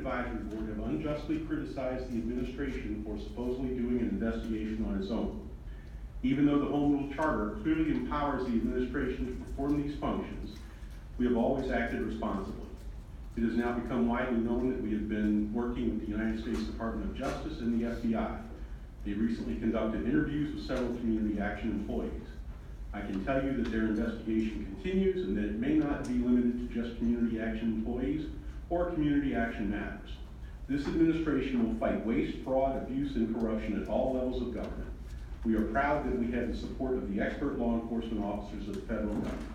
Advisory Board have unjustly criticized the administration for supposedly doing an investigation on its own. Even though the Home Rule Charter clearly empowers the administration to perform these functions, we have always acted responsibly. It has now become widely known that we have been working with the United States Department of Justice and the FBI. They recently conducted interviews with several community action employees. I can tell you that their investigation continues and that it may not be limited to just community action employees or community action matters. This administration will fight waste, fraud, abuse, and corruption at all levels of government. We are proud that we have the support of the expert law enforcement officers of the federal government.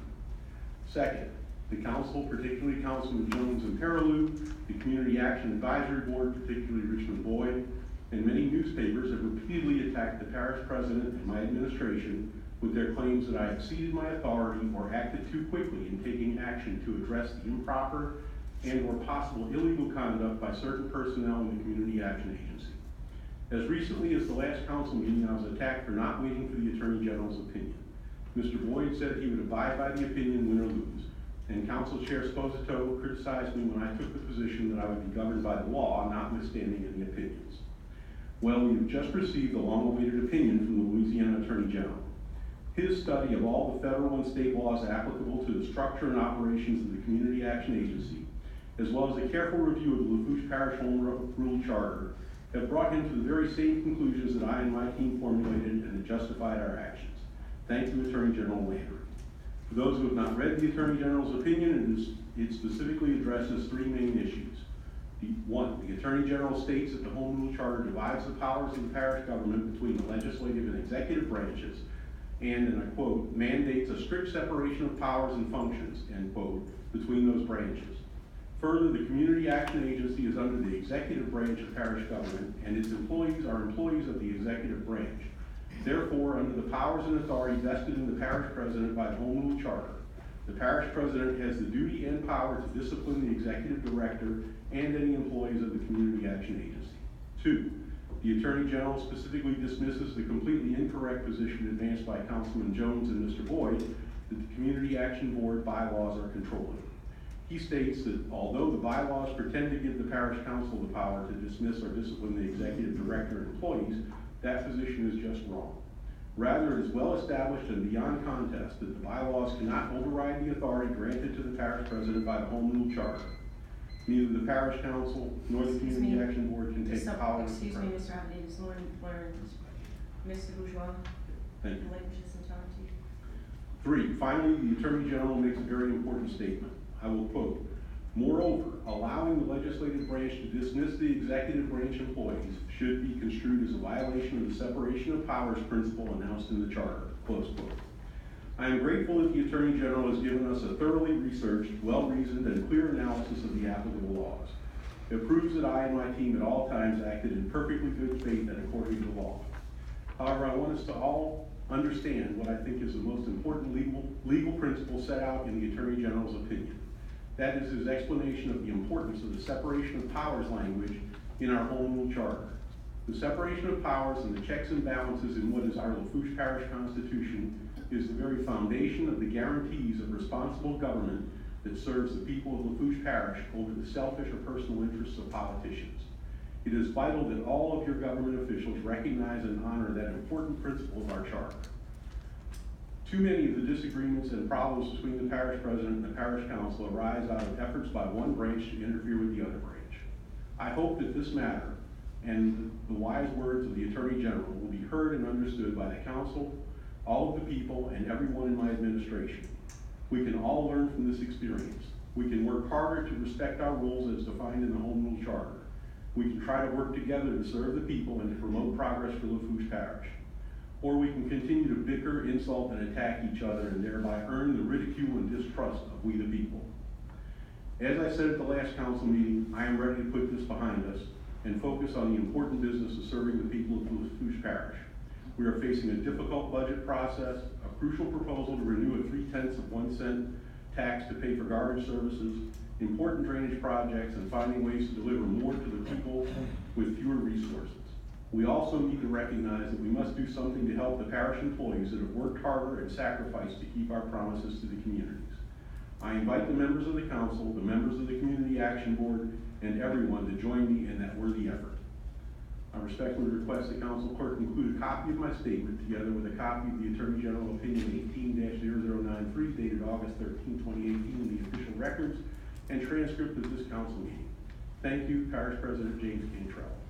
Second, the council, particularly Councilman Jones and Perilou, the Community Action Advisory Board, particularly Richmond Boyd, and many newspapers have repeatedly attacked the parish president and my administration with their claims that I exceeded my authority or acted too quickly in taking action to address the improper and or possible illegal conduct by certain personnel in the Community Action Agency. As recently as the last council meeting, I was attacked for not waiting for the Attorney General's opinion. Mr. Boyd said he would abide by the opinion, win or lose, and Council Chair Sposito criticized me when I took the position that I would be governed by the law, notwithstanding any opinions. Well, we have just received a long-awaited opinion from the Louisiana Attorney General. His study of all the federal and state laws applicable to the structure and operations of the Community Action Agency, as well as a careful review of the Lafourche Parish Home Rule Charter, have brought him to the very same conclusions that I and my team formulated and that justified our actions. Thank you, Attorney General Landry. For those who have not read the Attorney General's opinion, it specifically addresses three main issues. One, the Attorney General states that the Home Rule Charter divides the powers of the parish government between the legislative and executive branches, and, and I quote, mandates a strict separation of powers and functions, end quote, between those branches. Further, the Community Action Agency is under the executive branch of parish government, and its employees are employees of the executive branch. Therefore, under the powers and authority vested in the parish president by the Home Rule Charter, the parish president has the duty and power to discipline the executive director and any employees of the Community Action Agency. Two, the Attorney General specifically dismisses the completely incorrect position advanced by Councilman Jones and Mr. Boyd that the Community Action Board bylaws are controlling. He states that although the bylaws pretend to give the parish council the power to dismiss or discipline the executive director and employees, that position is just wrong. Rather, it is well established and beyond contest that the bylaws cannot override the authority granted to the parish president by the Home Rule Charter. Neither the parish council nor the Community Action Board can take power. Excuse me, Mr. Abadie, is Mr. Bourgeois? Thank you. Relinquishes authority. Three, finally, the Attorney General makes a very important statement. I will quote, moreover, allowing the legislative branch to dismiss the executive branch employees should be construed as a violation of the separation of powers principle announced in the charter, close quote. I am grateful that the Attorney General has given us a thoroughly researched, well-reasoned, and clear analysis of the applicable laws. It proves that I and my team at all times acted in perfectly good faith and according to law. However, I want us to all understand what I think is the most important legal principle set out in the Attorney General's opinion. That is his explanation of the importance of the separation of powers language in our Home Rule Charter. The separation of powers and the checks and balances in what is our Lafourche Parish Constitution is the very foundation of the guarantees of responsible government that serves the people of Lafourche Parish over the selfish or personal interests of politicians. It is vital that all of your government officials recognize and honor that important principle of our charter. Too many of the disagreements and problems between the parish president and the parish council arise out of efforts by one branch to interfere with the other branch. I hope that this matter and the wise words of the Attorney General will be heard and understood by the council, all of the people, and everyone in my administration. We can all learn from this experience. We can work harder to respect our rules as defined in the Home Rule Charter. We can try to work together to serve the people and to promote progress for Lafourche Parish. Or we can continue to bicker, insult, and attack each other and thereby earn the ridicule and distrust of we the people. As I said at the last council meeting, I am ready to put this behind us and focus on the important business of serving the people of Lafourche Parish. We are facing a difficult budget process, a crucial proposal to renew a 0.3 cent tax to pay for garbage services, important drainage projects, and finding ways to deliver more to the people with fewer resources. We also need to recognize that we must do something to help the parish employees that have worked harder and sacrificed to keep our promises to the communities. I invite the members of the council, the members of the Community Action Board, and everyone to join me in that worthy effort. I respectfully request the council clerk include a copy of my statement together with a copy of the Attorney General Opinion 18-0093 dated August 13, 2018 in the official records and transcript of this council meeting. Thank you, Parish President James Cantrelle.